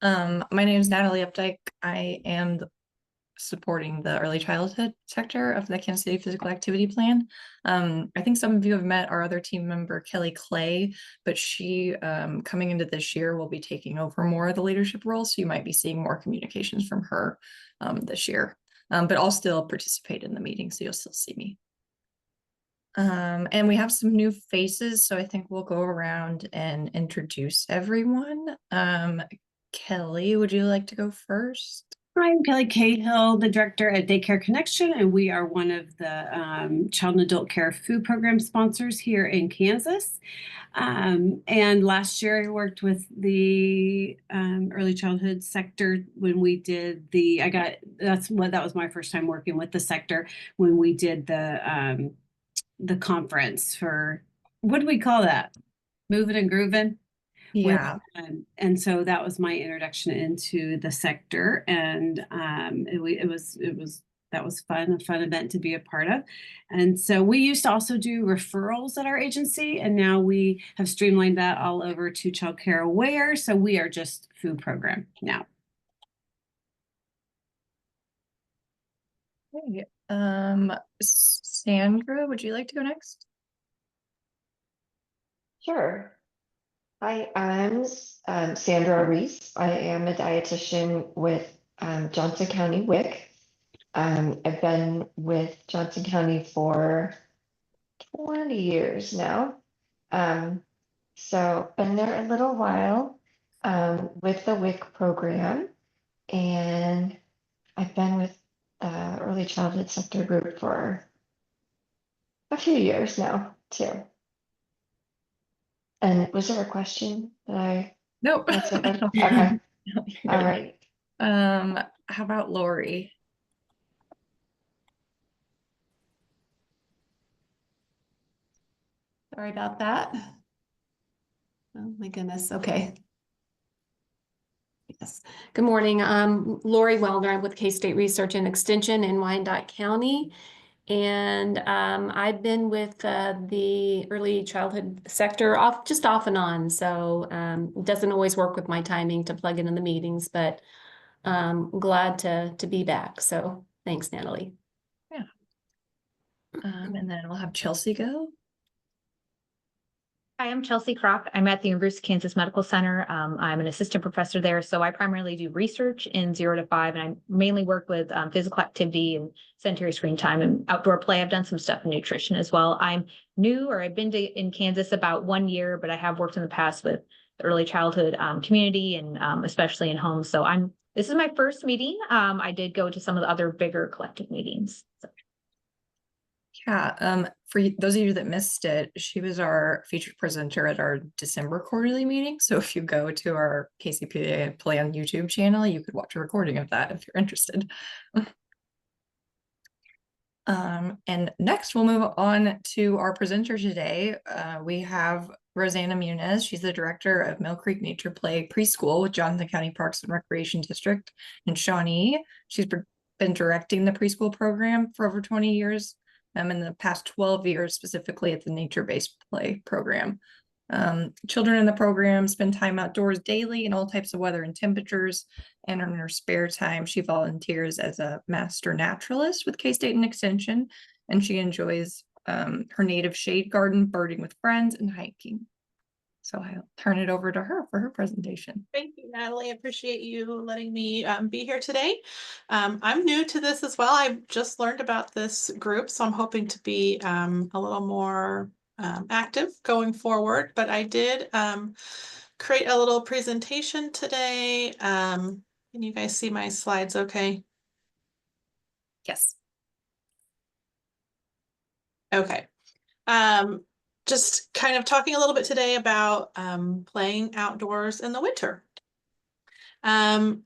My name is Natalie Updike. I am supporting the early childhood sector of the Kansas City Physical Activity Plan. I think some of you have met our other team member, Kelly Clay, but she, coming into this year, will be taking over more of the leadership role. So you might be seeing more communications from her this year. But I'll still participate in the meeting, so you'll still see me. And we have some new faces, so I think we'll go around and introduce everyone. Kelly, would you like to go first? I'm Kelly Cahill, the director at Daycare Connection, and we are one of the child and adult care food program sponsors here in Kansas. And last year I worked with the early childhood sector when we did that was my first time working with the sector when we did the conference for, what do we call that? Moving and Grooving? Yeah. And so that was my introduction into the sector, and that was a fun event to be a part of. And so we used to also do referrals at our agency, and now we have streamlined that all over to Child Care Aware. So we are just food program now. Okay. Sandra, would you like to go next? Sure. Hi, I'm Sandra Reese. I am a dietitian with Johnson County WIC. I've been with Johnson County for 20 years now. So been there a little while with the WIC program, and I've been with early childhood sector group for a few years now too. And was there a question that I Nope. answered? Okay. All right. How about Lori? Sorry about that. Oh my goodness. Okay. Yes. Good morning. I'm Lori Wellner. I'm with K-State Research and Extension in Wyandotte County. And I've been with the early childhood sector off and on. So it doesn't always work with my timing to plug into the meetings, but glad to be back. So thanks, Natalie. Yeah. And then we'll have Chelsea go. Hi, I'm Chelsea Crock. I'm at the University of Kansas Medical Center. I'm an assistant professor there, so I primarily do research in 0 to 5, and I mainly work with physical activity and sedentary screen time and outdoor play. I've done some stuff in nutrition as well. I'm new, or I've been in Kansas about 1 year, but I have worked in the past with the early childhood community and especially in homes. So this is my first meeting. I did go to some of the other bigger collective meetings. So. Yeah, for those of you that missed it, she was our featured presenter at our December quarterly meeting. So if you go to our KCPA Plan YouTube channel, you could watch a recording of that if you're interested. And next we'll move on to our presenter today. We have Rosanna Muniz. She's the director of Mill Creek Nature Play Preschool with Johnson County Parks and Recreation District in Shawnee. She's been directing the preschool program for over 20 years. In the past 12 years, specifically at the nature-based play program. Children in the program spend time outdoors daily in all types of weather and temperatures, and in her spare time, she volunteers as a master naturalist with K-State and Extension, and she enjoys her native shade garden, birding with friends, and hiking. So I'll turn it over to her for her presentation. Thank you, Natalie. I appreciate you letting me be here today. I'm new to this as well. I just learned about this group, so I'm hoping to be a little more active going forward. But I did create a little presentation today. Can you guys see my slides okay? Yes. Okay. Just kind of talking a little bit today about playing outdoors in the winter. And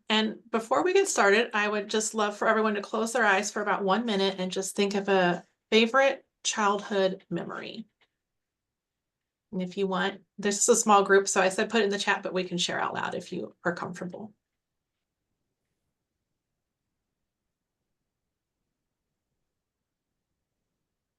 before we get started, I would just love for everyone to close their eyes for about 1 minute and just think of a favorite childhood memory. And if you want, this is a small group, so I said put it in the chat, but we can share out loud if you are comfortable.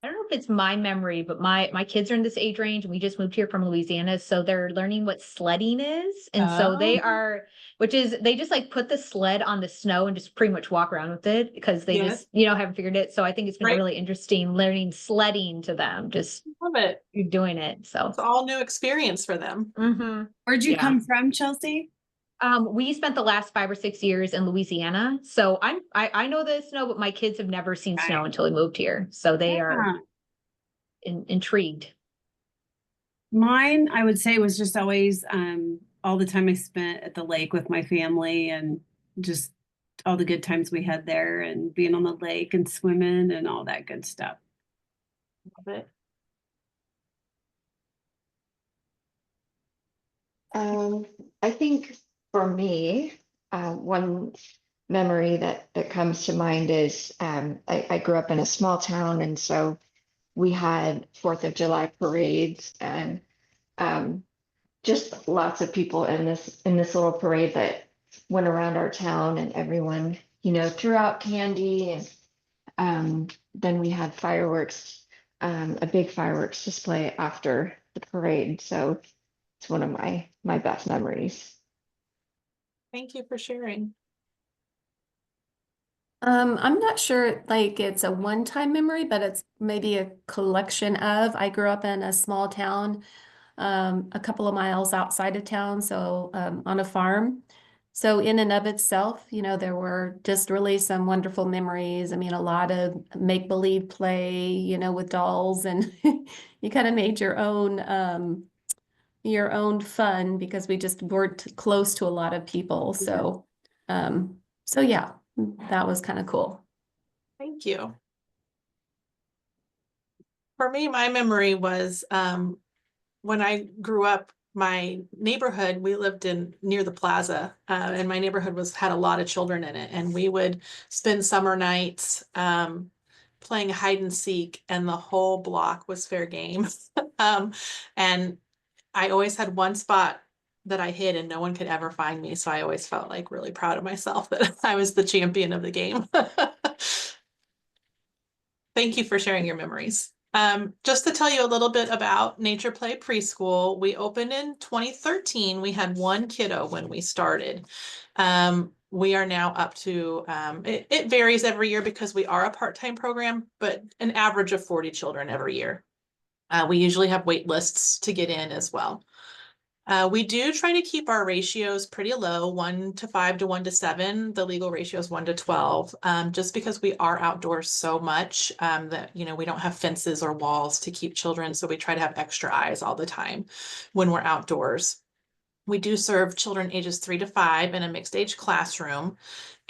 I don't know if it's my memory, but my kids are in this age range and we just moved here from Louisiana. So they're learning what sledding is. And so they Oh. are, which is they just like put the sled on the snow and just pretty much walk around with it because they Yes. just, haven't figured it. So I think it's been Right. really interesting learning sledding to them, just Love it. doing it. So It's all new experience for them. Where'd you Yeah. come from, Chelsea? We spent the last 5 or 6 years in Louisiana. So I know the snow, but my kids have never seen snow Right. until we moved here. So they are Yeah. intrigued. Mine, I would say, was just always all the time I spent at the lake with my family and just all the good times we had there and being on the lake and swimming and all that good stuff. Love it. I think for me, one memory that comes to mind is I grew up in a small town, and so we had 4th of July parades and just lots of people in this little parade that went around our town, and everyone, threw out candy, and then we had fireworks, a big fireworks display after the parade. So it's one of my best memories. Thank you for sharing. I'm not sure like it's a one-time memory, but it's maybe a collection of. I grew up in a small town, a couple of miles outside of town, so on a farm. So in and of itself, there were just really some wonderful memories. I mean, a lot of make-believe play, with dolls, and you kind of made your own fun because we just weren't close to a lot of people. So, so yeah, that was kind of cool. Thank you. For me, my memory was when I grew up, my neighborhood, we lived near the plaza, and my neighborhood had a lot of children in it, and we would spend summer nights playing hide and seek, and the whole block was fair game. And I always had one spot that I hid and no one could ever find me. So I always felt like really proud of myself that I was the champion of the game. Thank you for sharing your memories. Just to tell you a little bit about Nature Play Preschool, we opened in 2013. We had 1 kiddo when we started. We are now up to, it varies every year because we are a part-time program, but an average of 40 children every year. We usually have wait lists to get in as well. We do try to keep our ratios pretty low, 1 to 5 to 1 to 7. The legal ratio is 1 to 12, just because we are outdoors so much that, we don't have fences or walls to keep children. So we try to have extra eyes all the time when we're outdoors. We do serve children ages 3 to 5 in a mixed age classroom.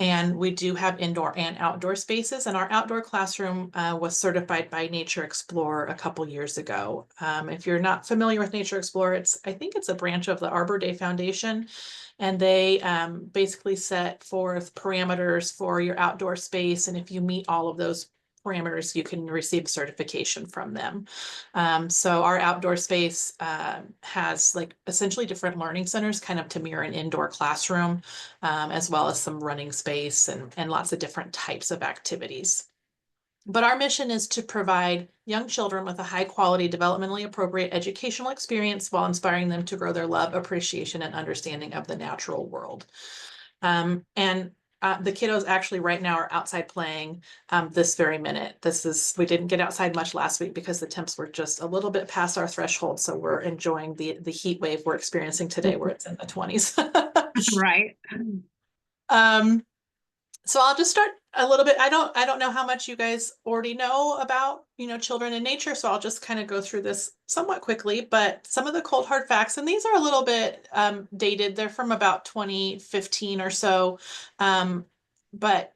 And we do have indoor and outdoor spaces. And our outdoor classroom was certified by Nature Explorer a couple years ago. If you're not familiar with Nature Explorer, I think it's a branch of the Arbor Day Foundation. And they basically set forth parameters for your outdoor space. And if you meet all of those parameters, you can receive certification from them. So our outdoor space has like essentially different learning centers kind of to mirror an indoor classroom, as well as some running space and lots of different types of activities. But our mission is to provide young children with a high quality, developmentally appropriate educational experience while inspiring them to grow their love, appreciation, and understanding of the natural world. The kiddos actually right now are outside playing this very minute. We didn't get outside much last week because the temps were just a little bit past our threshold. So we're enjoying the heat wave we're experiencing today where it's in the 20s. Right. So I'll just start a little bit. I don't know how much you guys already know about, children in nature. So I'll just kind of go through this somewhat quickly, but some of the cold hard facts, and these are a little bit dated. They're from about 2015 or so. But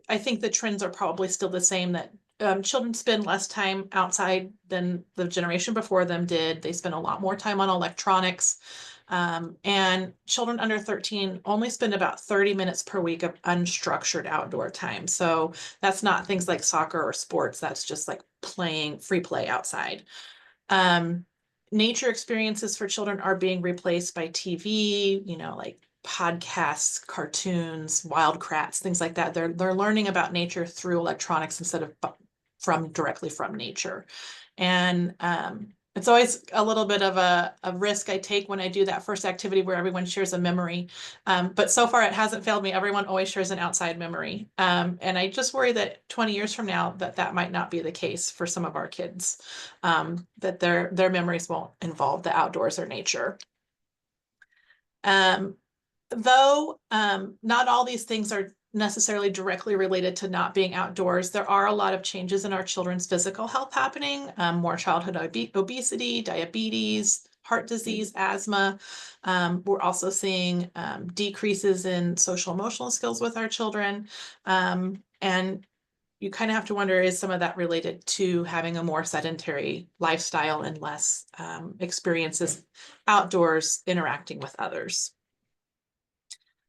I think the trends are probably still the same, that children spend less time outside than the generation before them did. They spend a lot more time on electronics. And children under 13 only spend about 30 minutes per week of unstructured outdoor time. So that's not things like soccer or sports. That's just like free play outside. Nature experiences for children are being replaced by TV, like podcasts, cartoons, wild kratts, things like that. They're learning about nature through electronics instead of directly from nature. And it's always a little bit of a risk I take when I do that first activity where everyone shares a memory. But so far it hasn't failed me. Everyone always shares an outside memory. And I just worry that 20 years from now that might not be the case for some of our kids, that their memories won't involve the outdoors or nature. Though not all these things are necessarily directly related to not being outdoors, there are a lot of changes in our children's physical health happening, more childhood obesity, diabetes, heart disease, asthma. We're also seeing decreases in social emotional skills with our children. And you kind of have to wonder, is some of that related to having a more sedentary lifestyle and less experiences outdoors interacting with others?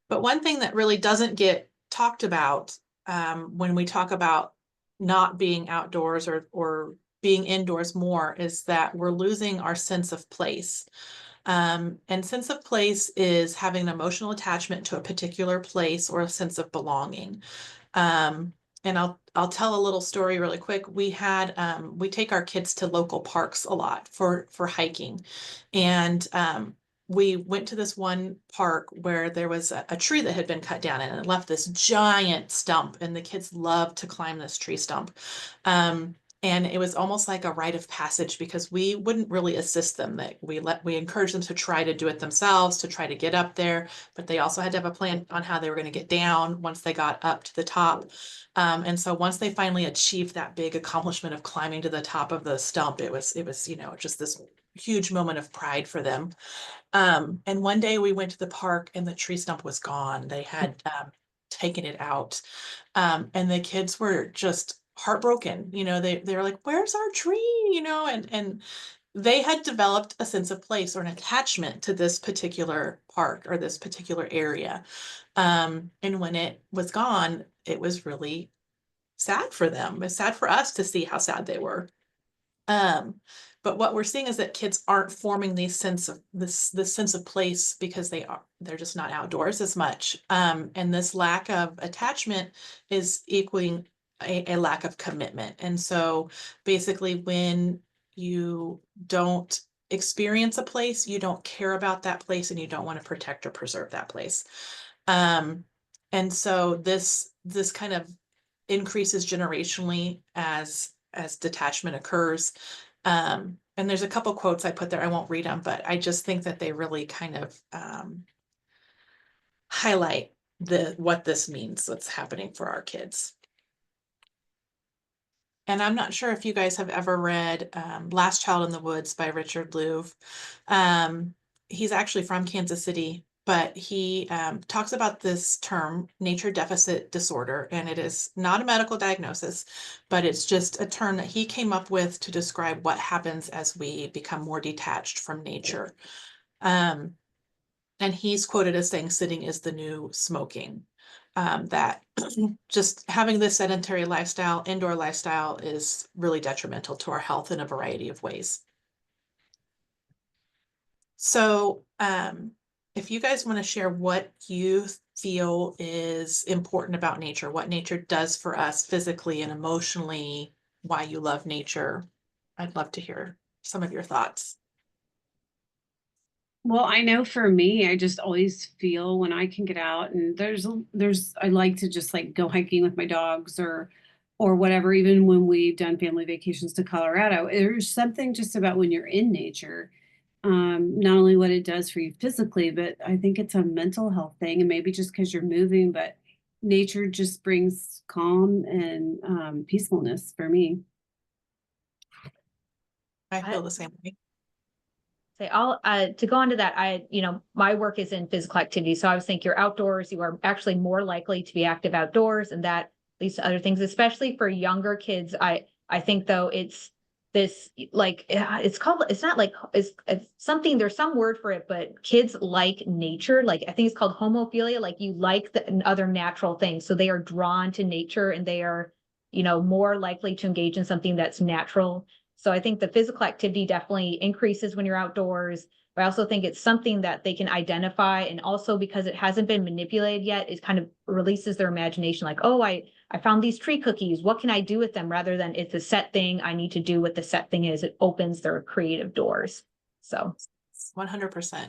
But one thing that really doesn't get talked about when we talk about not being outdoors or being indoors more is that we're losing our sense of place. And sense of place is having an emotional attachment to a particular place or a sense of belonging. And I'll tell a little story really quick. We take our kids to local parks a lot for hiking. And we went to this one park where there was a tree that had been cut down and it left this giant stump, and the kids loved to climb this tree stump. And it was almost like a rite of passage because we wouldn't really assist them. That we encouraged them to try to do it themselves, to try to get up there, but they also had to have a plan on how they were going to get down once they got up to the top. And so once they finally achieved that big accomplishment of climbing to the top of the stump, it was just this huge moment of pride for them. And one day we went to the park and the tree stump was gone. They had taken it out. And the kids were just heartbroken. They were like, "Where's our tree?" And they had developed a sense of place or an attachment to this particular park or this particular area. And when it was gone, it was really sad for them. It was sad for us to see how sad they were. But what we're seeing is that kids aren't forming this sense of place because they're just not outdoors as much. And this lack of attachment is equaling a lack of commitment. And so basically when you don't experience a place, you don't care about that place and you don't want to protect or preserve that place. And so this kind of increases generationally as detachment occurs. And there's a couple quotes I put there. I won't read them, but I just think that they really kind of highlight what this means, what's happening for our kids. And I'm not sure if you guys have ever read Last Child in the Woods by Richard Louv. He's actually from Kansas City, but he talks about this term, nature deficit disorder, and it is not a medical diagnosis, but it's just a term that he came up with to describe what happens as we become more detached from nature. And he's quoted as saying, "Sitting is the new smoking." That just having this sedentary lifestyle, indoor lifestyle, is really detrimental to our health in a variety of ways. So if you guys want to share what you feel is important about nature, what nature does for us physically and emotionally, why you love nature, I'd love to hear some of your thoughts. Well, I know for me, I just always feel when I can get out and I like to just like go hiking with my dogs or whatever. Even when we've done family vacations to Colorado, there's something just about when you're in nature, not only what it does for you physically, but I think it's a mental health thing. And maybe just because you're moving, but nature just brings calm and peacefulness for me. I feel the same way. Say to go into that, my work is in physical activity. So I was thinking you're outdoors, you are actually more likely to be active outdoors, and that leads to other things, especially for younger kids. I think though it's this it's not like it's something, there's some word for it, but kids like nature. Like I think it's called homophilia. Like you like the other natural things. So they are drawn to nature and they are, more likely to engage in something that's natural. So I think the physical activity definitely increases when you're outdoors. But I also think it's something that they can identify. And also because it hasn't been manipulated yet, it kind of releases their imagination. Like, oh, I I found these tree cookies. What can I do with them rather than it's a set thing. I need to do what the set thing is. It opens their creative doors. So 100%.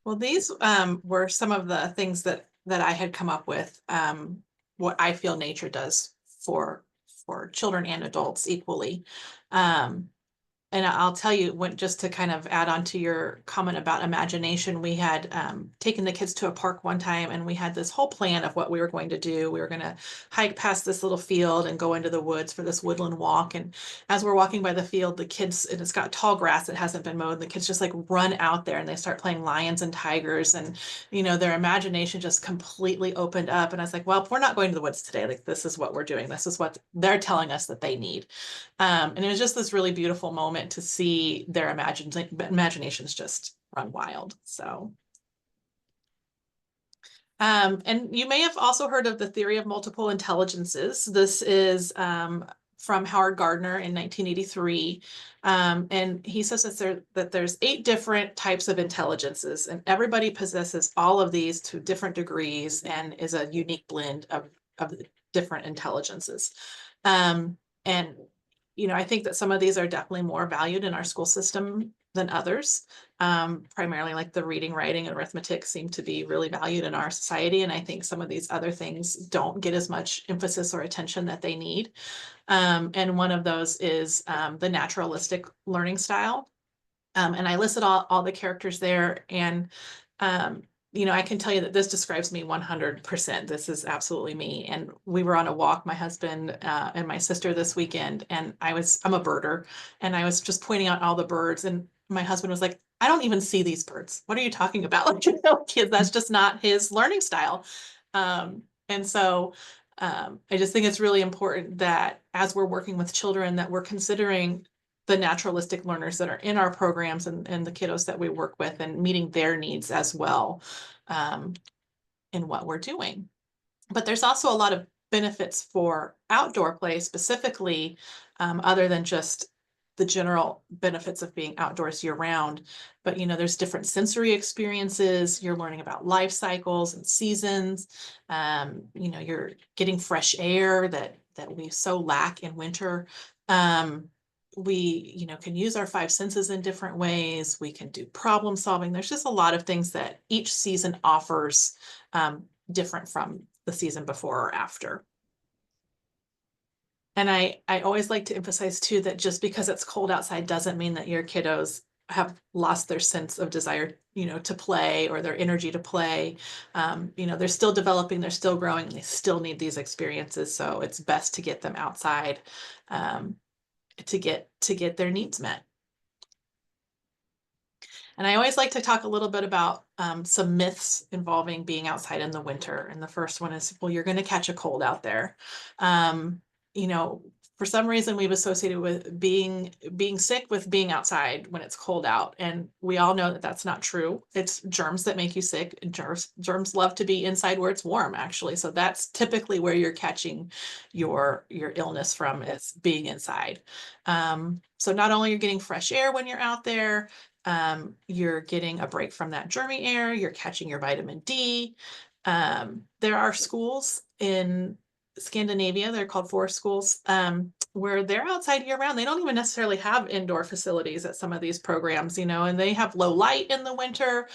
Well, these were some of the things that I had come up with, what I feel nature does for children and adults equally. And I'll tell you, just to kind of add on to your comment about imagination, we had taken the kids to a park one time, and we had this whole plan of what we were going to do. We were going to hike past this little field and go into the woods for this woodland walk. And as we're walking by the field, the kids, and it's got tall grass that hasn't been mowed, and the kids just like run out there and they start playing lions and tigers, and their imagination just completely opened up. And I was like, well, we're not going to the woods today. Like, this is what we're doing. This is what they're telling us that they need. And it was just this really beautiful moment to see their imaginations just run wild. So, and you may have also heard of the theory of multiple intelligences. This is from Howard Gardner in 1983. And he says that there's 8 different types of intelligences, and everybody possesses all of these to different degrees and is a unique blend of different intelligences. And I think that some of these are definitely more valued in our school system than others. Primarily like the reading, writing, and arithmetic seem to be really valued in our society. And I think some of these other things don't get as much emphasis or attention that they need. And one of those is the naturalistic learning style. And I listed all the characters there. And I can tell you that this describes me 100%. This is absolutely me. And we were on a walk, my husband and my sister, this weekend, and I'm a birder, and I was just pointing out all the birds, and my husband was like, I don't even see these birds. What are you talking about? Like, kids, that's just not his learning style. And so I just think it's really important that as we're working with children, that we're considering the naturalistic learners that are in our programs and the kiddos that we work with, and meeting their needs as well in what we're doing. But there's also a lot of benefits for outdoor play specifically, other than just the general benefits of being outdoors year round. But there's different sensory experiences. You're learning about life cycles and seasons. You're getting fresh air that we so lack in winter. We can use our 5 senses in different ways. We can do problem solving. There's just a lot of things that each season offers, different from the season before or after. And I always like to emphasize too that just because it's cold outside doesn't mean that your kiddos have lost their sense of desire, to play, or their energy to play. They're still developing, they're still growing, they still need these experiences. So it's best to get them outside to get their needs met. And I always like to talk a little bit about some myths involving being outside in the winter. And the first one is, well, you're going to catch a cold out there. For some reason we've associated with being sick with being outside when it's cold out. And we all know that that's not true. It's germs that make you sick. Germs love to be inside where it's warm, actually. So that's typically where you're catching your illness from, is being inside. So not only you're getting fresh air when you're out there, you're getting a break from that germy air, you're catching your vitamin D. There are schools in Scandinavia, they're called forest schools, where they're outside year round. They don't even necessarily have indoor facilities at some of these programs, and they have low light in the winter,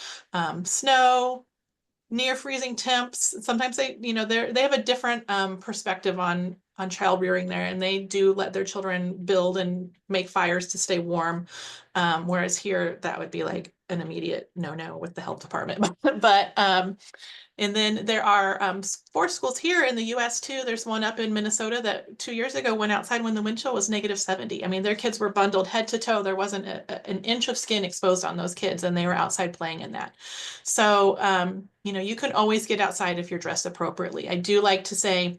snow, near freezing temps. Sometimes they have a different perspective on child rearing there, and they do let their children build and make fires to stay warm. Whereas here, that would be like an immediate no with the health department. But and then there are forest schools here in the US too. There's one up in Minnesota that 2 years ago went outside when the wind chill was -70. I mean, their kids were bundled head to toe. There wasn't an inch of skin exposed on those kids, and they were outside playing in that. So, you can always get outside if you're dressed appropriately. I do like to say,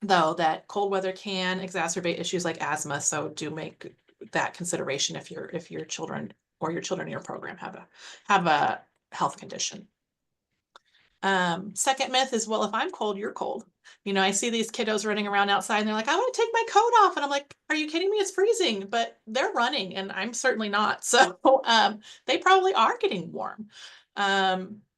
though, that cold weather can exacerbate issues like asthma. So do make that consideration if your children in your program have a health condition. Second myth is, well, if I'm cold, you're cold. I see these kiddos running around outside and they're like, I want to take my coat off. And I'm like, are you kidding me? It's freezing. But they're running and I'm certainly not. So they probably are getting warm.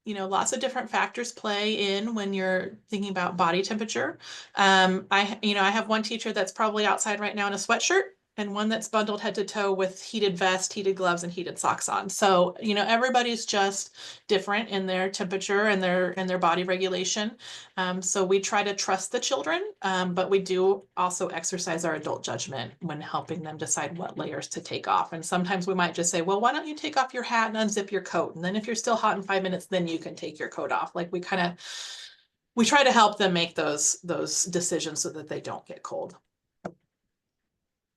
lots of different factors play in when you're thinking about body temperature. I have one teacher that's probably outside right now in a sweatshirt, and one that's bundled head to toe with heated vest, heated gloves, and heated socks on. So, everybody's just different in their temperature and their body regulation. So we try to trust the children, but we do also exercise our adult judgment when helping them decide what layers to take off. And sometimes we might just say, well, why don't you take off your hat and unzip your coat? And then if you're still hot in 5 minutes, then you can take your coat off. Like we try to help them make those decisions so that they don't get cold.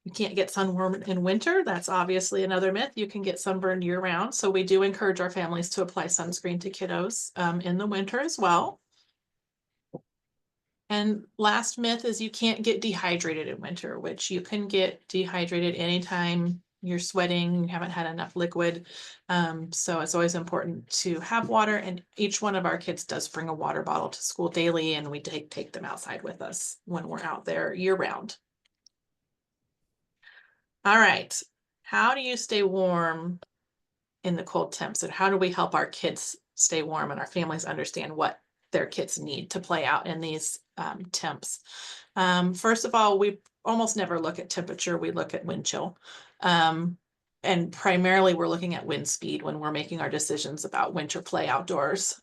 You can't get sunburn in winter. That's obviously another myth. You can get sunburned year round. So we do encourage our families to apply sunscreen to kiddos in the winter as well. And last myth is you can't get dehydrated in winter, which you can get dehydrated anytime you're sweating, you haven't had enough liquid. So it's always important to have water, and each one of our kids does bring a water bottle to school daily, and we take them outside with us when we're out there year round. All right, how do you stay warm in the cold temps, and how do we help our kids stay warm and our families understand what their kids need to play out in these temps? First of all, we almost never look at temperature, we look at wind chill. And primarily we're looking at wind speed when we're making our decisions about winter play outdoors.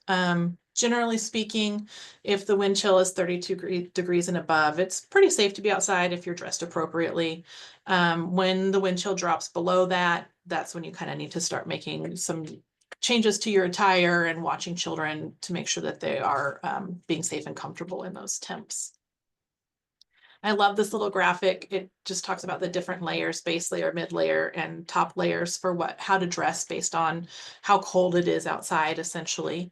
Generally speaking, if the wind chill is 32 degrees and above, it's pretty safe to be outside if you're dressed appropriately. When the wind chill drops below that, that's when you kind of need to start making some changes to your attire and watching children to make sure that they are being safe and comfortable in those temps. I love this little graphic. It just talks about the different layers, base layer, mid layer, and top layers for how to dress based on how cold it is outside, essentially.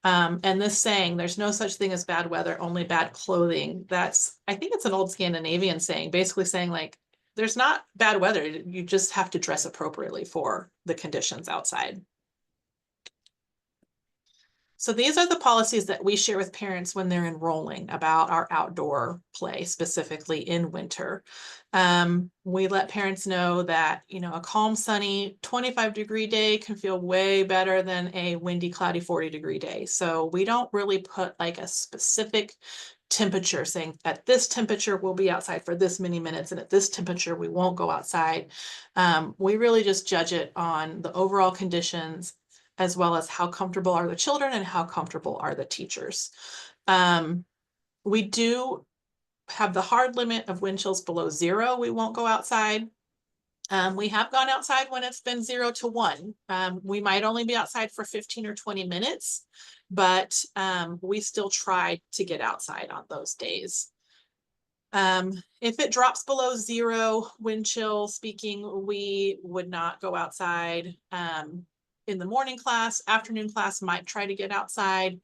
And this saying, there's no such thing as bad weather, only bad clothing. I think it's an old Scandinavian saying, basically saying like, there's not bad weather. You just have to dress appropriately for the conditions outside. So these are the policies that we share with parents when they're enrolling about our outdoor play, specifically in winter. We let parents know that, a calm, sunny 25-degree day can feel way better than a windy, cloudy 40-degree day. So we don't really put like a specific temperature saying at this temperature we'll be outside for this many minutes and at this temperature we won't go outside. We really just judge it on the overall conditions, as well as how comfortable are the children and how comfortable are the teachers. We do have the hard limit of wind chills below 0. We won't go outside. We have gone outside when it's been 0 to 1. We might only be outside for 15 or 20 minutes, but we still try to get outside on those days. If it drops below 0 wind chill speaking, we would not go outside. In the morning class, afternoon class might try to get outside.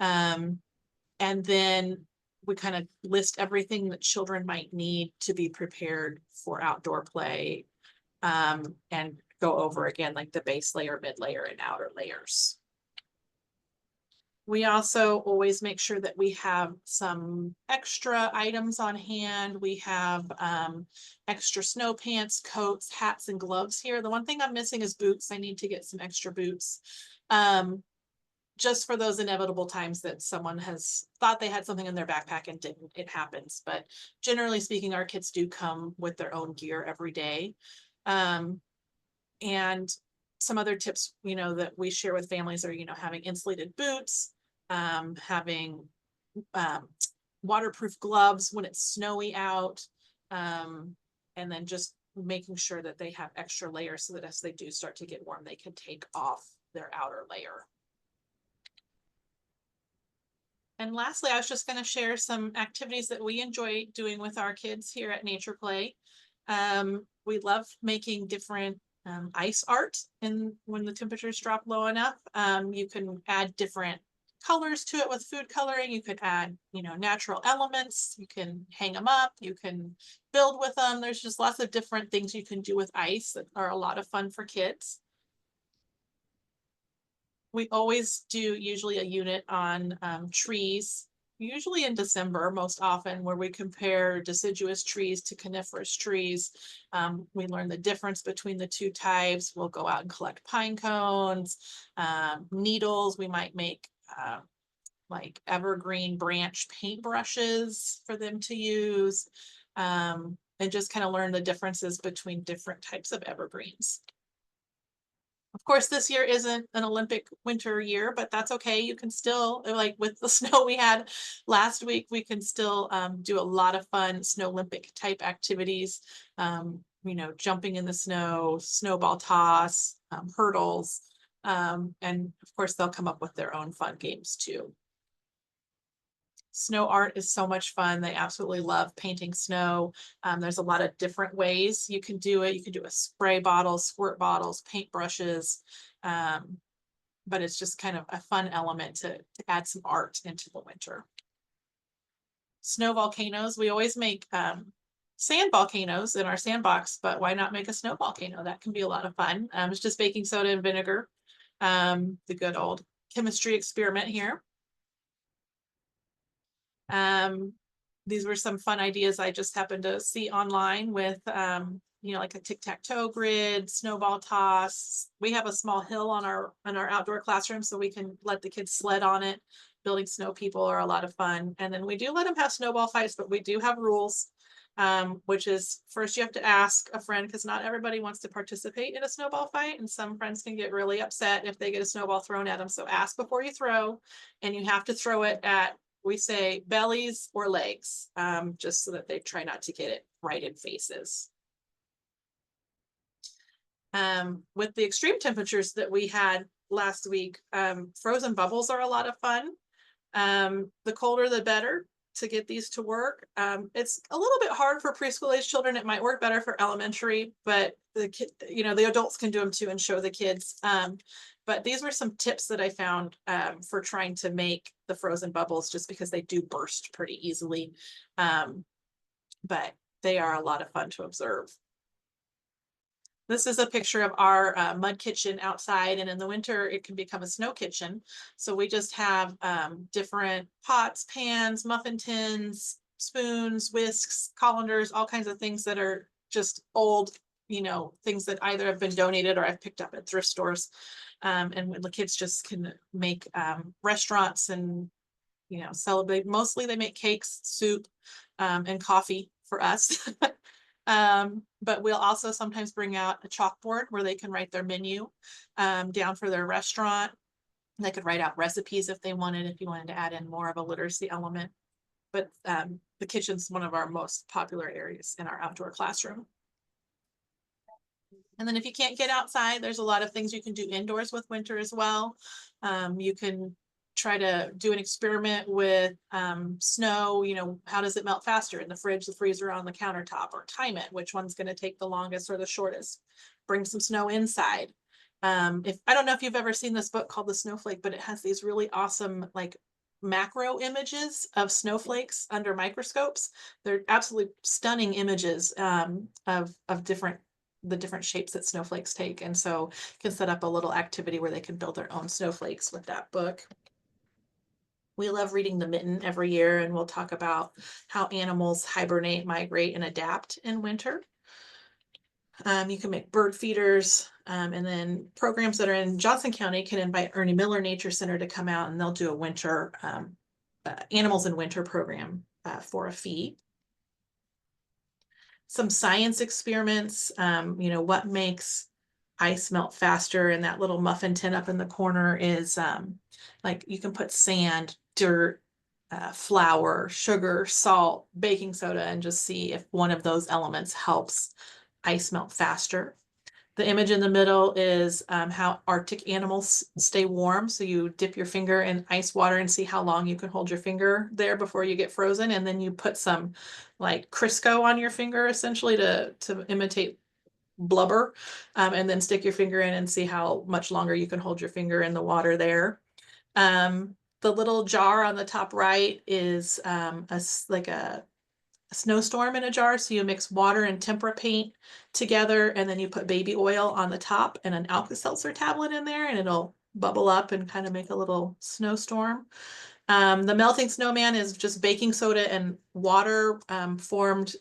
And then we kind of list everything that children might need to be prepared for outdoor play, and go over again, like the base layer, mid layer, and outer layers. We also always make sure that we have some extra items on hand. We have extra snow pants, coats, hats, and gloves here. The one thing I'm missing is boots. I need to get some extra boots. Just for those inevitable times that someone has thought they had something in their backpack and didn't. It happens. But generally speaking, our kids do come with their own gear every day. And some other tips, that we share with families are, having insulated boots, having waterproof gloves when it's snowy out, and then just making sure that they have extra layers so that as they do start to get warm, they can take off their outer layer. And lastly, I was just going to share some activities that we enjoy doing with our kids here at Nature Play. We love making different ice art, and when the temperatures drop low enough, you can add different colors to it with food coloring. You could add, natural elements. You can hang them up. You can build with them. There's just lots of different things you can do with ice that are a lot of fun for kids. We always do usually a unit on trees usually in December, most often, where we compare deciduous trees to coniferous trees. We learn the difference between the two types. We'll go out and collect pine cones, needles. We might make like evergreen branch paintbrushes for them to use, and just kind of learn the differences between different types of evergreens. Of course, this year isn't an Olympic winter year, but that's okay. You can still, like with the snow we had last week, we can still do a lot of fun snow Olympic type activities. You know, jumping in the snow, snowball toss, hurdles, and of course they'll come up with their own fun games too. Snow art is so much fun. They absolutely love painting snow. There's a lot of different ways you can do it. You can do a spray bottle, squirt bottles, paint brushes, but it's just kind of a fun element to add some art into the winter. Snow volcanoes, we always make sand volcanoes in our sandbox, but why not make a snow volcano? That can be a lot of fun. It's just baking soda and vinegar, the good old chemistry experiment here. These were some fun ideas I just happened to see online with, you know, like a tic-tac-toe grid, snowball toss. We have a small hill on our outdoor classroom, so we can let the kids sled on it. Building snow people are a lot of fun. And then we do let them have snowball fights, but we do have rules, which is first you have to ask a friend, because not everybody wants to participate in a snowball fight. And some friends can get really upset if they get a snowball thrown at them. So ask before you throw, and you have to throw it at, we say, bellies or legs, just so that they try not to get it right in faces. With the extreme temperatures that we had last week, frozen bubbles are a lot of fun. The colder, the better to get these to work. It's a little bit hard for preschool age children. It might work better for elementary, but the kid, you know, the adults can do them too and show the kids. But these were some tips that I found for trying to make the frozen bubbles, just because they do burst pretty easily. But they are a lot of fun to observe. This is a picture of our mud kitchen outside, and in the winter it can become a snow kitchen. So we just have different pots, pans, muffin tins, spoons, whisks, colanders, all kinds of things that are just old, you know, things that either have been donated or I've picked up at thrift stores. And when the kids just can make restaurants and, you know, celebrate. Mostly they make cakes, soup, and coffee for us. But we'll also sometimes bring out a chalkboard where they can write their menu down for their restaurant. They could write out recipes if they wanted, if you wanted to add in more of a literacy element. But the kitchen's one of our most popular areas in our outdoor classroom. And then if you can't get outside, there's a lot of things you can do indoors with winter as well. You can try to do an experiment with snow. You know, how does it melt faster in the fridge, the freezer, on the countertop, or time it, which one's going to take the longest or the shortest. Bring some snow inside. If I don't know if you've ever seen this book called The Snowflake, but it has these really awesome like macro images of snowflakes under microscopes. They're absolutely stunning images of the different shapes that snowflakes take. And so you can set up a little activity where they can build their own snowflakes with that book. We love reading The Mitten every year, and we'll talk about how animals hibernate, migrate, and adapt in winter. You can make bird feeders, and then programs that are in Johnson County can invite Ernie Miller Nature Center to come out, and they'll do a winter animals in winter program for a fee. Some science experiments, you know, what makes ice melt faster, and that little muffin tin up in the corner is like you can put sand, dirt, flour, sugar, salt, baking soda, and just see if one of those elements helps ice melt faster. The image in the middle is how Arctic animals stay warm. So you dip your finger in ice water and see how long you can hold your finger there before you get frozen. And then you put some like Crisco on your finger, essentially to imitate blubber, and then stick your finger in and see how much longer you can hold your finger in the water there. The little jar on the top right is like a snowstorm in a jar. So you mix water and tempera paint together, and then you put baby oil on the top and an Alka-Seltzer tablet in there, and it'll bubble up and kind of make a little snowstorm. The melting snowman is just baking soda and water formed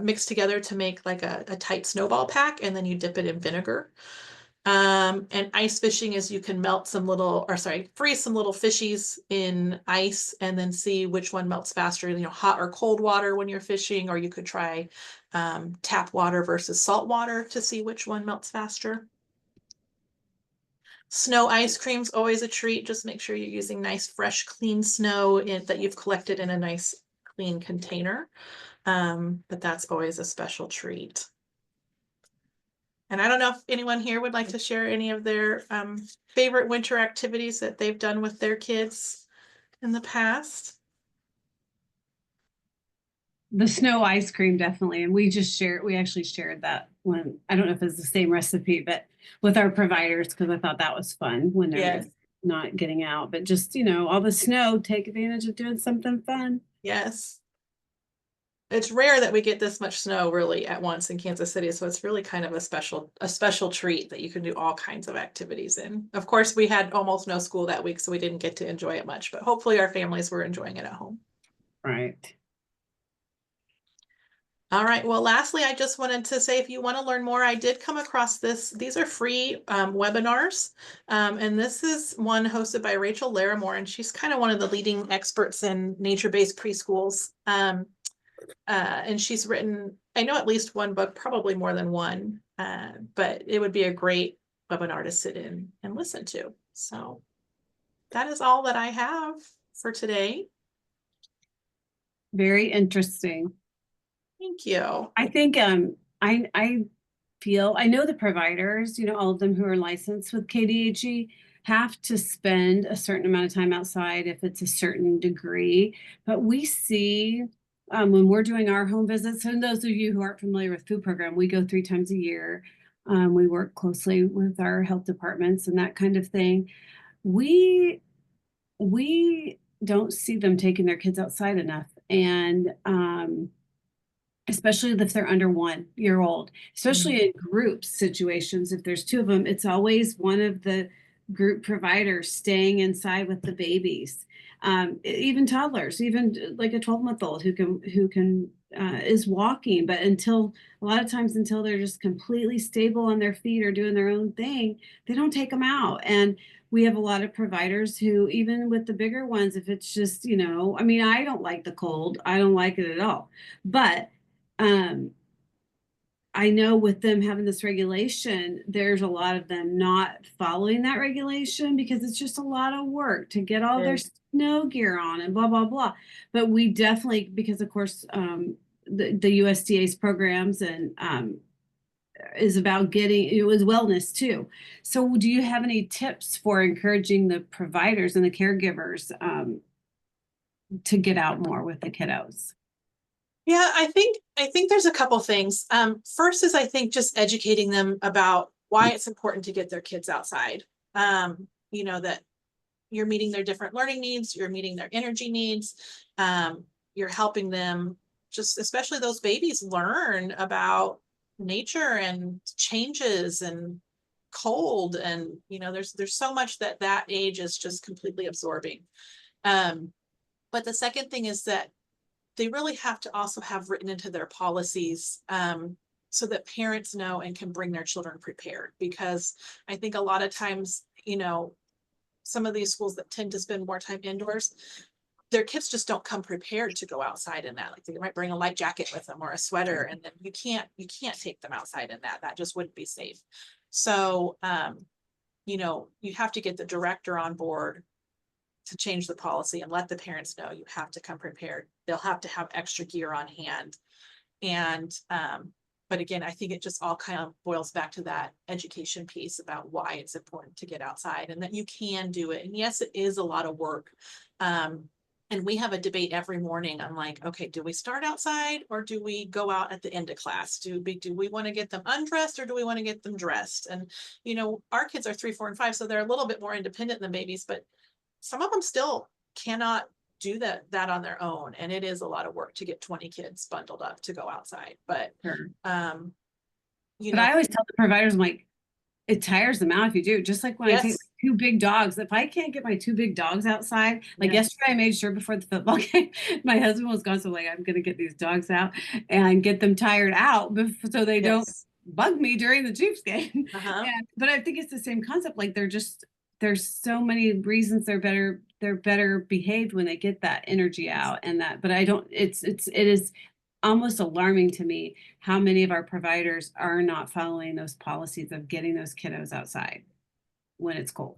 mixed together to make like a tight snowball pack, and then you dip it in vinegar. And ice fishing is you can melt some little, or sorry, freeze some little fishies in ice and then see which one melts faster, you know, hot or cold water when you're fishing, or you could try tap water versus salt water to see which one melts faster. Snow ice cream's always a treat. Just make sure you're using nice, fresh, clean snow that you've collected in a nice, clean container. But that's always a special treat. And I don't know if anyone here would like to share any of their favorite winter activities that they've done with their kids in the past. The snow ice cream, definitely. And we actually shared that one. I don't know if it's the same recipe, but with our providers, because I thought that was fun when they're Yes. not getting out. But just, all the snow, take advantage of doing something fun. Yes. It's rare that we get this much snow really at once in Kansas City, so it's really kind of a special treat that you can do all kinds of activities in. Of course, we had almost no school that week, so we didn't get to enjoy it much, but hopefully our families were enjoying it at home. Right. All right. Well, lastly, I just wanted to say, if you want to learn more, I did come across this. These are free webinars. And this is one hosted by Rachel Larimore, and she's kind of one of the leading experts in nature-based preschools. And she's written, I know, at least one book, probably more than one, but it would be a great webinar to sit in and listen to. So that is all that I have for today. Very interesting. Thank you. I think I feel, I know the providers, all of them who are licensed with KDHE have to spend a certain amount of time outside if it's a certain degree. But we see when we're doing our home visits, and those of you who aren't familiar with food program, we go 3 times a year. We work closely with our health departments and that kind of thing. We don't see them taking their kids outside enough. And especially if they're under 1 year old, especially in group situations. If there's 2 of them, it's always one of the group providers staying inside with the babies. Even toddlers, even like a 12-month-old who can is walking, but a lot of times until they're just completely stable on their feet or doing their own thing, they don't take them out. And we have a lot of providers who, even with the bigger ones, if it's just, I don't like the cold, I don't like it at all, but I know with them having this regulation, there's a lot of them not following that regulation because it's just a lot of work to get all their snow gear on and blah, blah, blah. But we definitely, because of course, the USDA's programs and is about it was wellness too. So do you have any tips for encouraging the providers and the caregivers to get out more with the kiddos? Yeah, I think there's a couple things. First is, I think, just educating them about why it's important to get their kids outside. That you're meeting their different learning needs, you're meeting their energy needs, you're helping them, just especially those babies, learn about nature and changes and cold, and there's so much that age is just completely absorbing. But the second thing is that they really have to also have written into their policies so that parents know and can bring their children prepared. Because I think a lot of times, some of these schools that tend to spend more time indoors, their kids just don't come prepared to go outside in that. Like, they might bring a light jacket with them or a sweater, and then you can't take them outside in that. That just wouldn't be safe. So, you have to get the director on board to change the policy and let the parents know you have to come prepared. They'll have to have extra gear on hand. And, but again, I think it just all kind of boils back to that education piece about why it's important to get outside and that you can do it. And yes, it is a lot of work. And we have a debate every morning. I'm like, okay, do we start outside or do we go out at the end of class? Do we want to get them undressed or do we want to get them dressed? And, our kids are 3, 4, and 5, so they're a little bit more independent than babies, but some of them still cannot do that on their own. And it is a lot of work to get 20 kids bundled up to go outside. But, Sure. but I always tell the providers, I'm like, It tires them out if you do. Just like when I take Yes. two big dogs. If I can't get my two big dogs outside, like Yes. yesterday, I made sure before the football game, my husband was gone, so like I'm gonna get these dogs out and get them tired out so they don't Yes. bug me during the Chiefs game. Uh-huh. But I think it's the same concept. Like there's so many reasons they're better behaved when they get that energy out and that. But I don't. It is almost alarming to me how many of our providers are not following those policies of getting those kiddos outside when it's cold.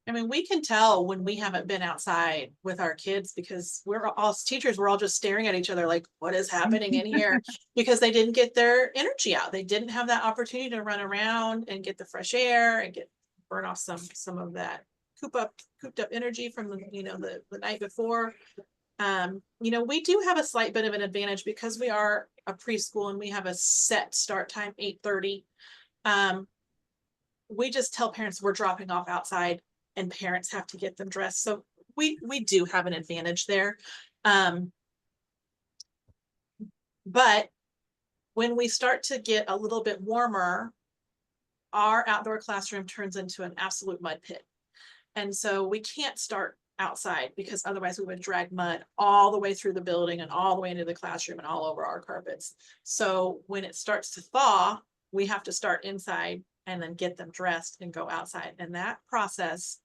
I mean, we can tell when we haven't been outside with our kids because we're all teachers, we're all just staring at each other like, what is happening in here? Because they didn't get their energy out. They didn't have that opportunity to run around and get the fresh air and burn off some of that cooped up energy from the night before. We do have a slight bit of an advantage because we are a preschool and we have a set start time, 8:30. We just tell parents we're dropping off outside and parents have to get them dressed. So we do have an advantage there. But when we start to get a little bit warmer, our outdoor classroom turns into an absolute mud pit. And so we can't start outside because otherwise we would drag mud all the way through the building and all the way into the classroom and all over our carpets. So when it starts to thaw, we have to start inside and then get them dressed and go outside. And that process,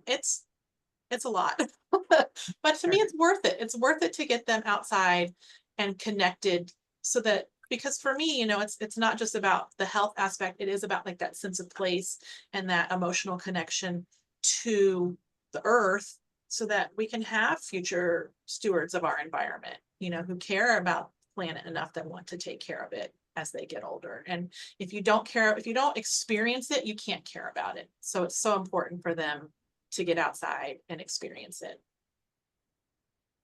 it's a lot. But to me, it's worth it. It's worth it to get them outside and connected so that, because for me, it's not just about the health aspect. It is about like that sense of place and that emotional connection to the earth so that we can have future stewards of our environment, who care about the planet enough that want to take care of it as they get older. And if you don't experience it, you can't care about it. So it's so important for them to get outside and experience it.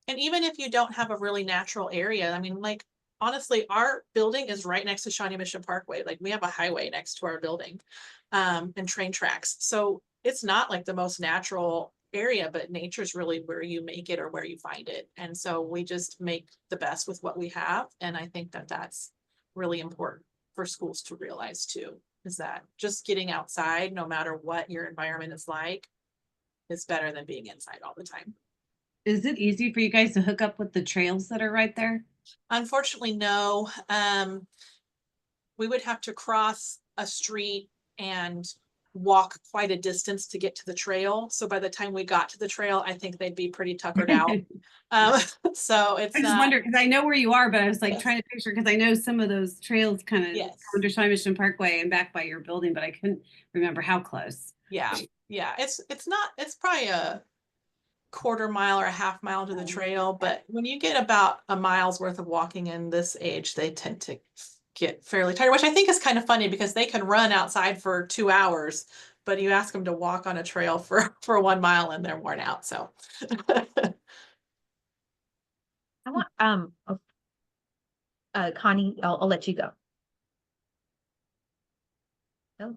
And even if you don't have a really natural area, I mean, like, honestly, our building is right next to Shawnee Mission Parkway. Like, we have a highway next to our building, and train tracks. So it's not like the most natural area, but nature's really where you make it or where you find it. And so we just make the best with what we have. And I think that that's really important for schools to realize too, is that just getting outside, no matter what your environment is like, is better than being inside all the time. Is it easy for you guys to hook up with the trails that are right there? Unfortunately, no. We would have to cross a street and walk quite a distance to get to the trail. So by the time we got to the trail, I think they'd be pretty tuckered out. So it's I just not. wonder because I know where you are, but I was like Yes. trying to picture because I know some of those trails kind of Yes. go under Shawnee Mission Parkway and back by your building, but I couldn't remember how close. Yeah. It's not. It's probably a quarter mile or a half mile to the trail, but when you get about a mile's worth of walking in this age, they tend to get fairly tired, which I think is kind of funny because they can run outside for 2 hours, but you ask them to walk on a trail for 1 mile and they're worn out. So I want, Connie, I'll let you go. Oh,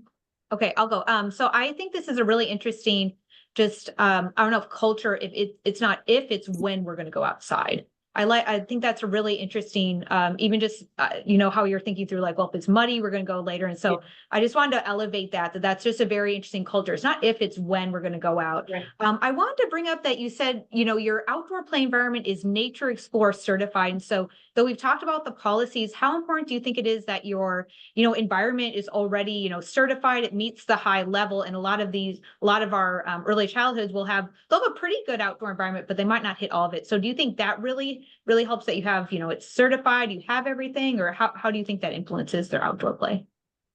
okay, I'll go. So I think this is a really interesting, just, I don't know if culture, if it's not if, it's when we're gonna go outside. I think that's a really interesting, even just, how you're thinking through like, well, if it's muddy, we're gonna go later. And so I just wanted to elevate that's just a very interesting culture. It's not if, it's when we're gonna go out. Right. I wanted to bring up that you said, your outdoor play environment is Nature Explorer certified. And so though we've talked about the policies, how important do you think it is that your, environment is already, certified, it meets the high level? And a lot of our early childhoods they'll have a pretty good outdoor environment, but they might not hit all of it. So do you think that really helps that you have, it's certified, you have everything, or how do you think that influences their outdoor play?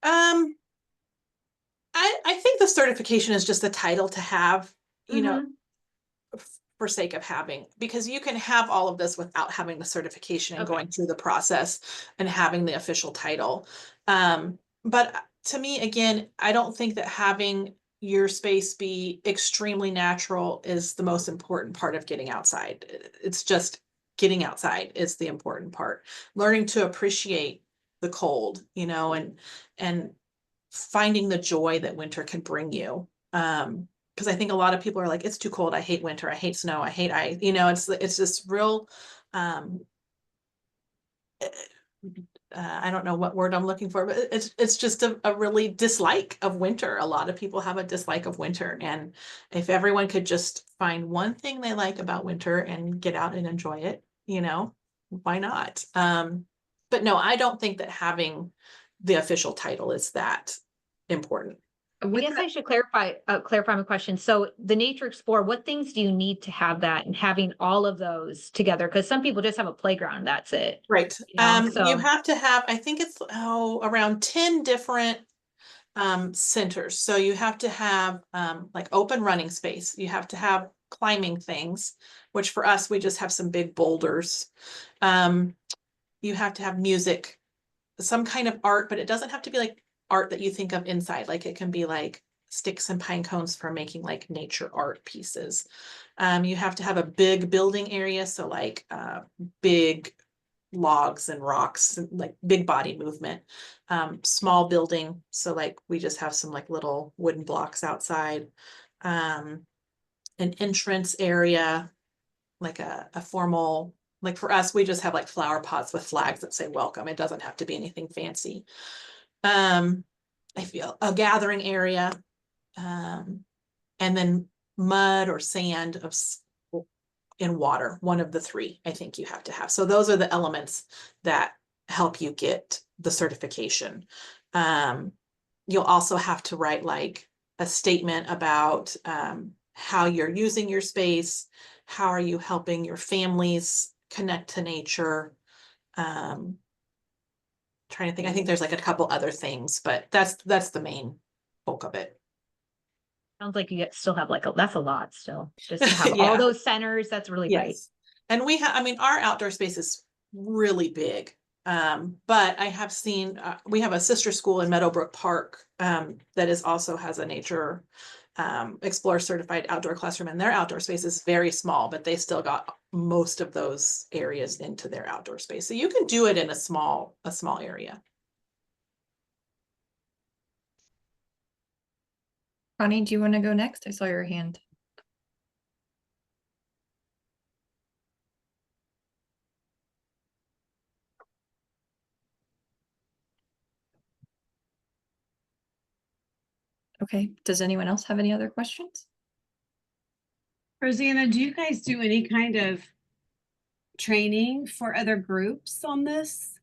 I think the certification is just a title to have, for sake of having, because you can have all of this without having the certification and Okay. going through the process and having the official title. But to me, again, I don't think that having your space be extremely natural is the most important part of getting outside. It's just getting outside is the important part. Learning to appreciate the cold, and finding the joy that winter can bring you. Because I think a lot of people are like, it's too cold. I hate winter. I hate snow. I hate ice. It's this real I don't know what word I'm looking for, but it's just a really dislike of winter. A lot of people have a dislike of winter, and if everyone could just find one thing they like about winter and get out and enjoy it, why not? But no, I don't think that having the official title is that important. I With guess that- I should clarify my question. So the Nature Explorer, what things do you need to have that, and having all of those together? Because some people just have a playground, that's it. Right. Yeah, You so- have to have, I think it's around 10 different centers. So you have to have like open running space. You have to have climbing things, which for us, we just have some big boulders. You have to have music, some kind of art, but it doesn't have to be like art that you think of inside. Like it can be like sticks and pine cones for making like nature art pieces. You have to have a big building area. So like big logs and rocks, and like big body movement. Small building. So like we just have some like little wooden blocks outside. An entrance area, like a formal, like for us, we just have like flower pots with flags that say welcome. It doesn't have to be anything fancy. I feel a gathering area, and then mud or sand in water, one of the three, I think you have to have. So those are the elements that help you get the certification. You'll also have to write like a statement about how you're using your space, how are you helping your families connect to nature. Trying to think, I think there's like a couple other things, but that's the main bulk of it. Sounds like you still have that's a lot still. Just to have Yeah. all those centers, that's really great. Yes. And we have, I mean, our outdoor space is really big. But I have seen, we have a sister school in Meadowbrook Park that also has a Nature Explorer certified outdoor classroom, and their outdoor space is very small, but they still got most of those areas into their outdoor space. So you can do it in a small area. Connie, do you want to go next? I saw your hand. Okay, does anyone else have any other questions? Rosanna, do you guys do any kind of training for other groups on this?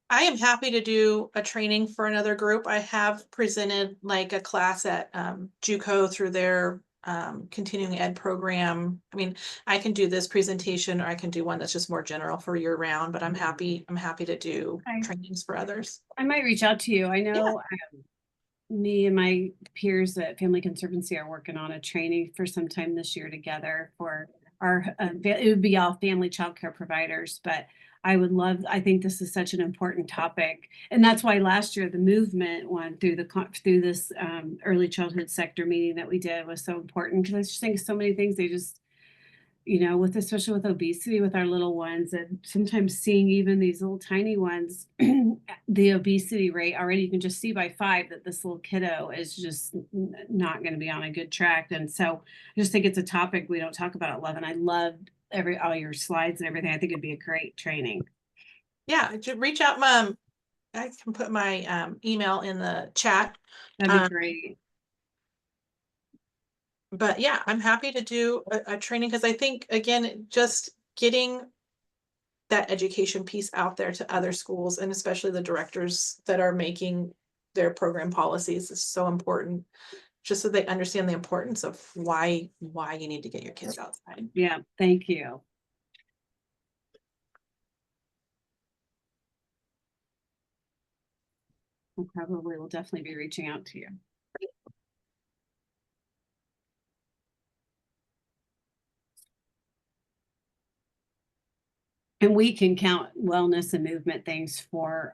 I am happy to do a training for another group. I have presented like a class at JUCO through their continuing ed program. I mean, I can do this presentation, or I can do one that's just more general for year round, but I'm happy to do Okay. trainings for others. I might reach out to you. I know me and my peers at Family Conservancy are working on a training for some time this year together for our, it would be all family childcare providers, but I think this is such an important topic. And that's why last year the movement one through this early childhood sector meeting that we did was so important, because I just think so many things they just, especially with obesity with our little ones, and sometimes seeing even these little tiny ones, the obesity rate already, you can just see by 5 that this little kiddo is just not going to be on a good track. And so I just think it's a topic we don't talk about at Love. And I loved all your slides and everything. I think it'd be a great training. Yeah, reach out, Mom. I can put my email in the chat. That'd be great. But yeah, I'm happy to do a training, because I think, again, just getting that education piece out there to other schools, and especially the directors that are making their program policies, is so important, just so they understand the importance of why you need to get your kids outside. Yeah, thank you. I probably will definitely be reaching out to you. And we can count wellness and movement things for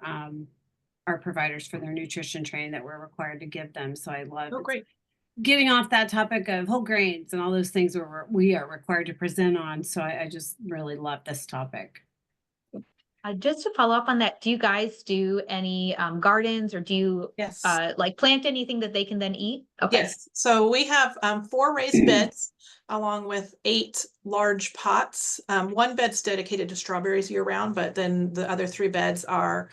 our providers for their nutrition training that we're required to give them. So I love Oh, great. getting off that topic of whole grains and all those things we are required to present on. So I just really love this topic. Just to follow up on that, do you guys do any gardens, or do you Yes. like plant anything that they can then eat? Okay. Yes, so we have 4 raised beds along with 8 large pots. One bed's dedicated to strawberries year round, but then the other 3 beds are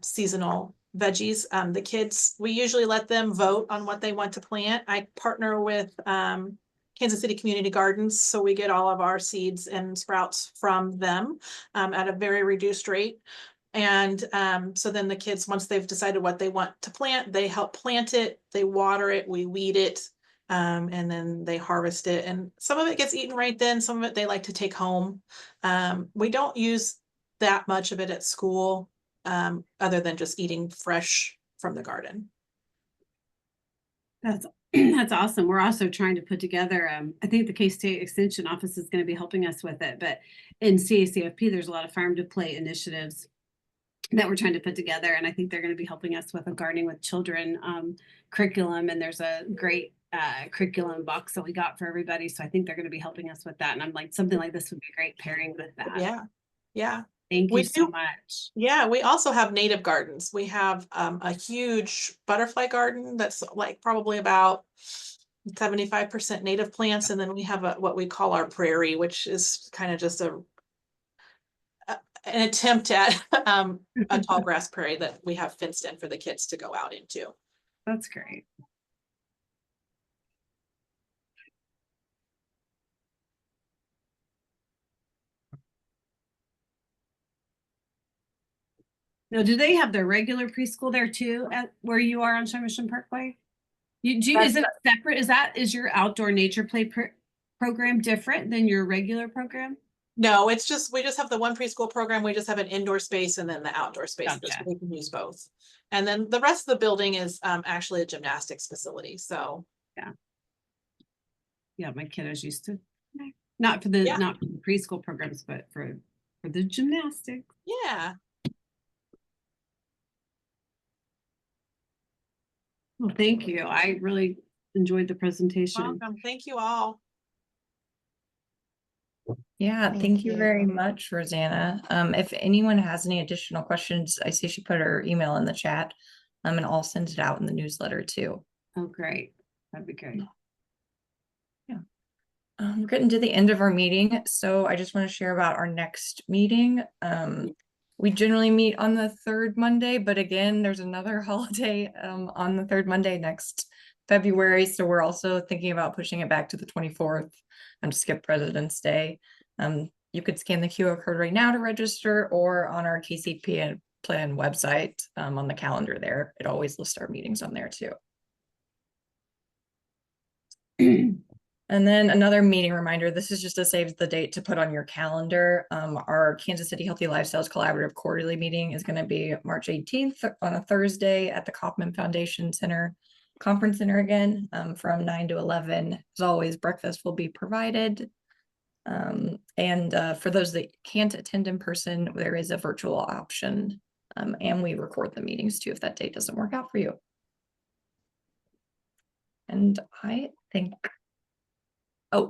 seasonal veggies. The kids, we usually let them vote on what they want to plant. I partner with Kansas City Community Gardens, so we get all of our seeds and sprouts from them at a very reduced rate. And so then the kids, once they've decided what they want to plant, they help plant it, they water it, we weed it, and then they harvest it. And some of it gets eaten right then, some of it they like to take home. We don't use that much of it at school, other than just eating fresh from the garden. That's that's awesome. We're also trying to put together, I think the K-State Extension Office is going to be helping us with it, but in CACFP, there's a lot of farm to plate initiatives that we're trying to put together. And I think they're going to be helping us with a gardening with children curriculum. And there's a great curriculum box that we got for everybody. So I think they're going to be helping us with that. And I'm like, something like this would be a great pairing with that. Yeah, yeah. Thank We you so do. much. Yeah, we also have native gardens. We have a huge butterfly garden that's like probably about 75% native plants. And then we have what we call our prairie, which is kind of just an attempt at a tall grass prairie that we have fenced in for the kids to go out into. That's great. Now, do they have their regular preschool there too, at where you are on Mission Parkway? Is it separate? Is your outdoor nature play program different than your regular program? No, we just have the one preschool program. We just have an indoor space and then the outdoor space. Gotcha. So we can use both. And then the rest of the building is actually a gymnastics facility. So yeah, my kiddos used to, not for the preschool programs, but for the gymnastics. yeah. Well, thank you. I really enjoyed the presentation. Welcome. Thank you all. Yeah, Thank thank you you. very much, Rosanna. If anyone has any additional questions, I see she put her email in the chat. And I'll send it out in the newsletter too. Oh, great. That'd be great. We're getting to the end of our meeting, so I just want to share about our next meeting. We generally meet on the 3rd Monday, but again, there's another holiday on the 3rd Monday next February, so we're also thinking about pushing it back to the 24th and to skip President's Day. You could scan the QR code right now to register, or on our KCP plan website on the calendar there. It always lists our meetings on there too. And then another meeting reminder, this is just a save the date to put on your calendar. Our Kansas City Healthy Lifestyles Collaborative quarterly meeting is going to be March 18th on a Thursday at the Kauffman Foundation Conference Center again, from 9 to 11. As always, breakfast will be provided. And for those that can't attend in person, there is a virtual option. And we record the meetings too if that date doesn't work out for you. And I think a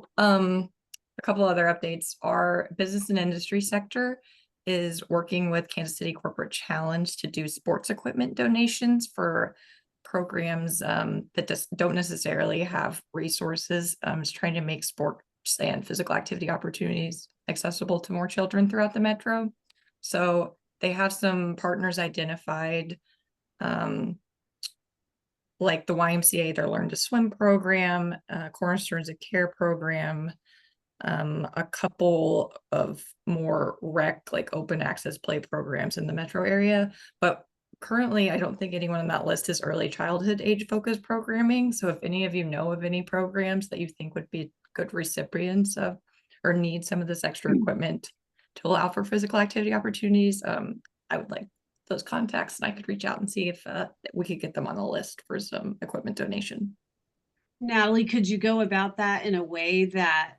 couple other updates. Our business and industry sector is working with Kansas City Corporate Challenge to do sports equipment donations for programs that just don't necessarily have resources. It's trying to make sports and physical activity opportunities accessible to more children throughout the metro. So they have some partners identified, like the YMCA, their Learn to Swim program, Cornerstones of Care program, a couple of more rec, like open access play programs in the metro area. But currently, I don't think anyone on that list is early childhood age focused programming. So if any of you know of any programs that you think would be good recipients of or need some of this extra equipment to allow for physical activity opportunities, I would like those contacts, and I could reach out and see if we could get them on the list for some equipment donation. Natalie, could you go about that in a way that,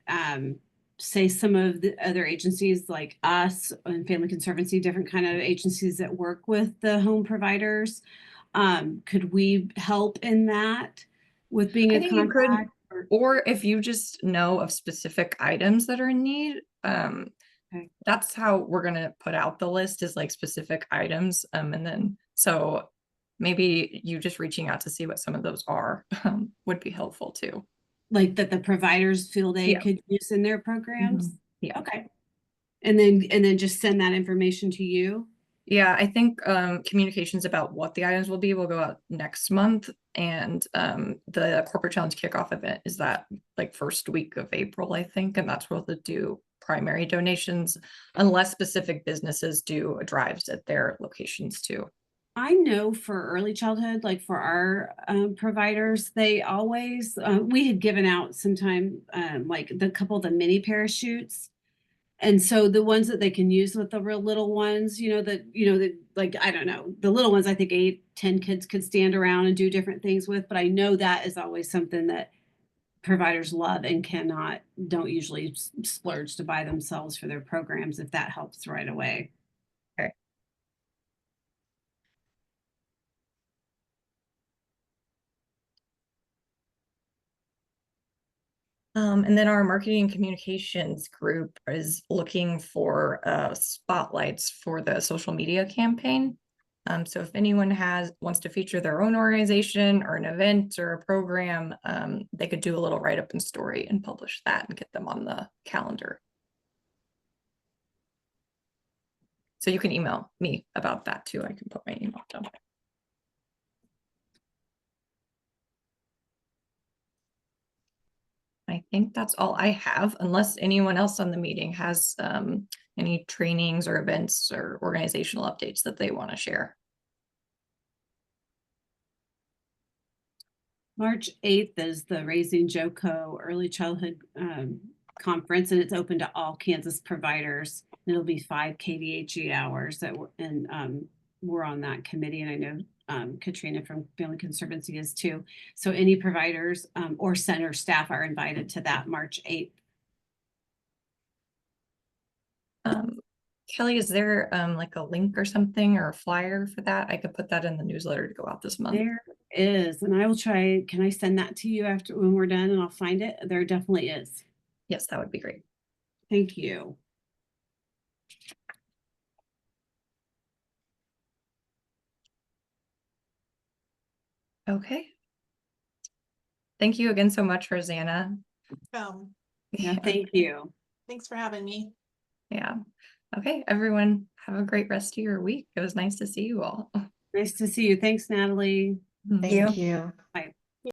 say some of the other agencies like us and Family Conservancy, different kind of agencies that work with the home providers, could we help in that with being I a think you could, contact? or if you just know of specific items that are in need, That's how we're gonna put out the list, is like specific items. And then, so maybe you just reaching out to see what some of those are would be helpful too. Like that the providers feel they Yeah. could use in their programs? Yeah. Okay. And then just send that information to you? Yeah, I think communications about what the items will be will go out next month. And the corporate challenge kickoff event is that like first week of April, I think, and that's where they'll do primary donations, unless specific businesses do drives at their locations too. I know for early childhood, like for our providers, they always, we had given out sometime like the couple of the mini parachutes. And so the ones that they can use with the real little ones, that like, I don't know, the little ones, I think 8-10 kids could stand around and do different things with. But I know that is always something that providers love and don't usually splurge to buy themselves for their programs if that helps right away. And then our marketing and communications group is looking for spotlights for the social media campaign. So if anyone wants to feature their own organization or an event or a program, they could do a little write-up and story and publish that and get them on the calendar. So you can email me about that too. I can put my email down. I think that's all I have, unless anyone else on the meeting has any trainings or events or organizational updates that they want to share. March 8th is the Raising JoCo Early Childhood Conference, and it's open to all Kansas providers. It'll be 5 KDHE hours we're on that committee, and I know Katrina from Family Conservancy is too. So any providers or center staff are invited to that March 8th. Kelly, is there like a link or something or a flyer for that? I could put that in the newsletter to go out this month. There is, and I will try. Can I send that to you after when we're done, and I'll find it? There definitely is. Yes, that would be great. Thank you. Okay. Thank you again so much, Rosanna. Yeah, thank you. Thanks for having me. Yeah. Okay, everyone, have a great rest of your week. It was nice to see you all. Nice to see you. Thanks, Natalie. Thank you. Bye.